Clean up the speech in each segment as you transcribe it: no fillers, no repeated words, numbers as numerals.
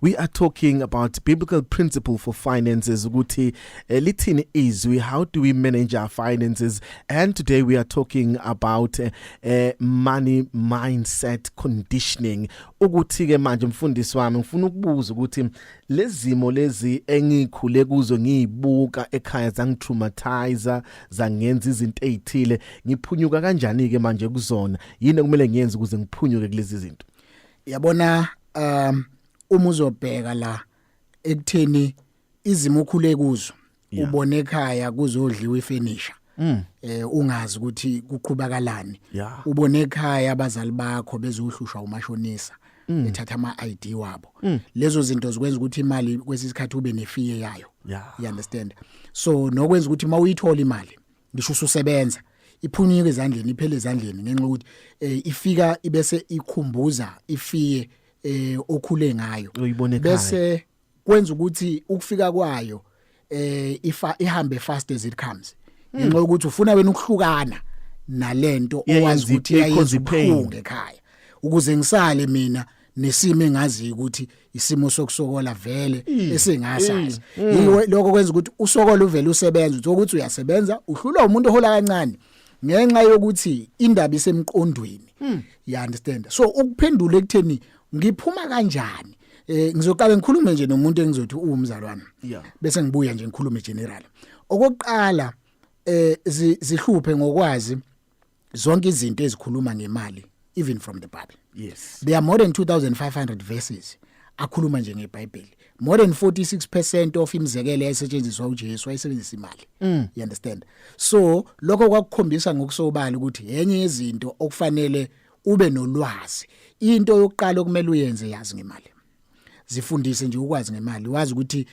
We are talking about biblical principle for finances, ukuthi lithini izwi, how do we manage our finances? And today we are talking about money mindset conditioning. Ukuthi ke manje mfundisi wami ngifuna ukubuza ukuthi lezimo lezi engikhule kuzo ngiyibuka ekhaya zangitraumatize, zangenza izinto ezithile, ngiphunyuka kanjani ke manje kuzona? Yini okumele ngiyenze ukuze ngiphunyuke kulezi zinto? Yabona uma uzobheka la ekutheni izimo ukhule kuzo ubone ekhaya kuzodliwa ifurniture ungazi ukuthi kuqhubakalani ubone ekhaya abazali bakho bezohlushwa umashonisa ethatha ama ID wabo lezo zinto zikwenza ukuthi imali kwesisikhathi ube nefiye yayo you understand so nokwenza ukuthi mawuyithola imali ngisho ususebenza iphunyuke ezandleni iphele ezandleni ngenxa ukuthi ifika ibese ikhumbuza ifiye okhule ngayo bese kwenza ukuthi ukufika kwayo ihambe fast as it comes ngenxa ukuthi ufuna wena ukuhlukana nalento owazi ukuthi ayiziphunge ekhaya ukuze ngisale nesimo engazi ukuthi isimo sokusokola vele esengasazi lokho kwenza ukuthi usokola uvele usebenza ukuthi uyasebenza uhlula umuntu ohola kancane ngenxa yokuthi indaba isemqondweni you understand so ukuphendula ekutheni ngiphuma kanjani ngizoqala ngikhulume nje nomuntu engizothi umzalwane bese ngibuya nje ngikhulume general okokuqala zihluphe ngokwazi zonke izinto ezikhuluma ngemali even from the Bible there are more than 2500 verses akhuluma nje ngeBhayibheli more than 46% of imizekelo eyayisetshenziswa uJesu wayesebenzisa imali you understand so lokho kwakukhombisa ngokusobala ukuthi yenye yezinto okufanele ube nolwazi into yokuqala okumele uyenze yazi ngemali zifundise nje ukwazi ngemali wazi ukuthi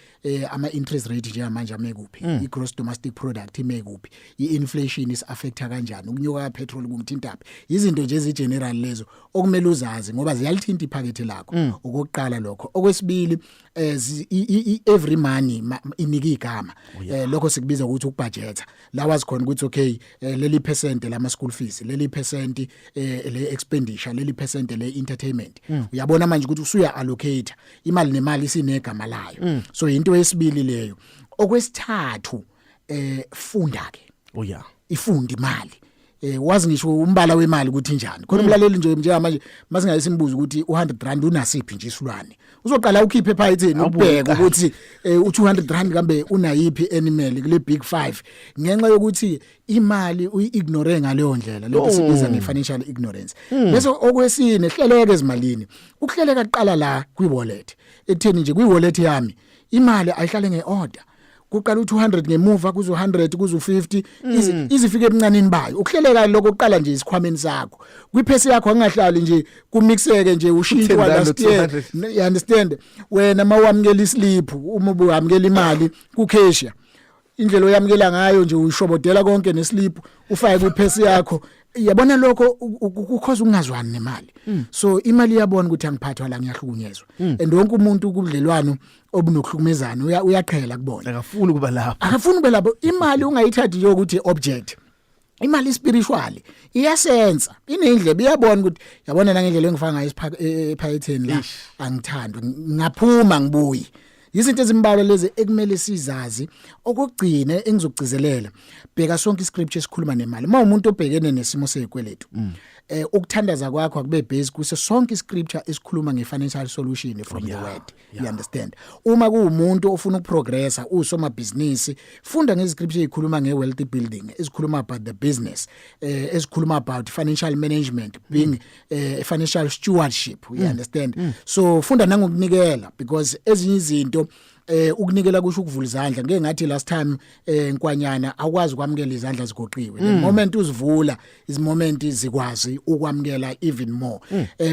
ama interest rate njengamanje amekuphi igross domestic product imekuphi iinflation is affecta kanjani ukunyuka kapetrol kungithintaphi izinto nje ezigeneral lezo okumele uzazi ngoba ziyalithinta iphakethe lakho okokuqala lokho okwesibili every money inika igama lokho sikubiza ukuthi ukubudget la wazi khona ukuthi okay leli percent lama school fees leli percent le expenditure leli percent le entertainment uyabona manje ukuthi usuya allocate imali nemali isinegama layo so into yesibili leyo okwesithathu funda ke ifunda imali wazi ngisho umbala wemali ukuthi njani khona umlaleli nje njengamanje masingayisimbuza ukuthi u100 unasiphi nje isilwane uzoqala ukhiphe ephayithini ubheke ukuthi u200 kambe unayipi animal kule big 5 ngenxa yokuthi imali uyiignore ngaleyo ndlela lokho sibiza nge-financial ignorance bese okwesine hleleke ezimalini ukuhleleka qala la kwi-wallet ekutheni nje kwi-wallet yami imali ayihlale ngeorder kuqala u200 ngemuva kuzo 100 kuzo 50 izifike ebuncaneni bayo ukuhleleka lokho oqala nje isikhwameni sakho kwiphesi yakho angahlali nje kumixeke nje ushintshwa last year you understand wena mawamukela islip uma ubuhamukela imali kukhesha indlela oyamukela ngayo nje uyishobodela konke neslip ufake kwiphesi yakho yabona lokho ukukhoza ukungazwani nemali so imali yabona ukuthi angiphathwa la ngiyahlukunyezwa and wonke umuntu kubudlelwano obunokuhlukumezana uyaqhela kubona akafuni kuba lapho imali ungayithathi nje ukuthi object imali spiritual iyasensa inendlebe iyabona ukuthi yabona nangendlela engifaka ngayo ephayetheni la angithandwe ngaphuma ngibuyi izinto ezimbalwa lezi ekumele sizazi okugcina engizogcizelela bheka sonke iscripture esikhuluma nemali umuntu obhekene nesimo sezikweletu ukuthandaza kwakho akube base kuse sonke iscripture esikhuluma ngefinancial solution from the word you understand uma kuumuntu ofuna ukuprogressa usoma business funda ngeziscripture ezikhuluma ngewealth building esikhuluma about the business esikhuluma about financial management being financial stewardship you understand so funda nangokunikela because ezinye izinto ukunikela kusho ukuvula izandla ngeke ngathi last time nkwanyana akwazi ukwamukela izandla zigoqiwe the moment uzivula is moment zikwazi ukwamukela even more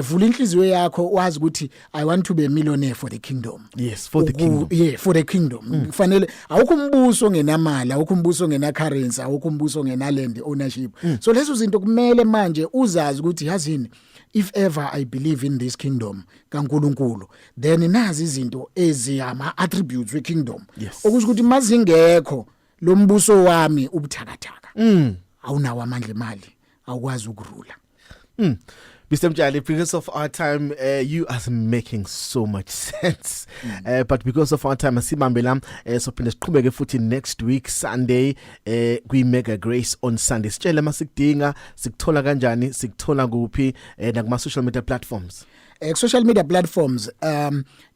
vula inhliziyo yakho wazi ukuthi I want to be a millionaire for the kingdom for the kingdom for the kingdom kufanele awukho umbuso ngenamali awukho umbuso ngena currency awukho umbuso ngena land ownership so lezo zinto kumele manje uzazi ukuthi yazini if ever I believe in this kingdom kaNkulunkulu then nazi izinto eziyama attributes we kingdom okusho ukuthi mazingekho lo mbuso wami ubuthakathaka awunawo amandla emali awukwazi ukurula Mr. Mjali, because of our time, you are making so much sense. But because of our time, asimambela sophinde siqhubeke futhi next week Sunday kwi Mega Grace on Sunday. Sitshele masikudinga, sikuthola kanjani, sikuthola kuphi nakuma social media platforms. Social media platforms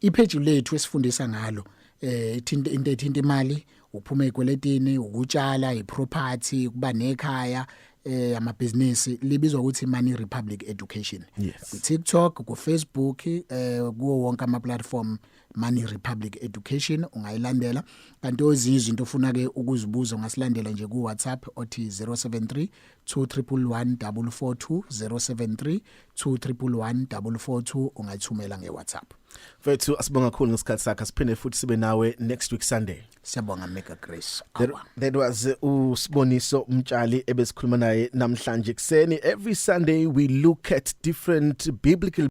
ipage lethu esifundisa ngalo into ethinta imali, ukuphuma ekweletini, ukutshala, iproperty, kuba nekhaya, amabhizinisi libizwa ukuthi Money Republic Education. Yes. Ku TikTok, ku Facebook, kuwo wonke ama platform Money Republic Education ungayilandela. Kanti ozizwe into ofuna ke ukuzibuza ungasilandela nje ku WhatsApp othi 073 211 442 073 211 442 ungathumela ngeWhatsApp. Mfethu asibonga kakhulu ngesikhathi sakhe, siphinde futhi sibe nawe next week Sunday. Siyabonga Mega Grace. That was uSiboniso Mtshali ebesikhuluma naye namhlanje kuseni. Every Sunday we look at different biblical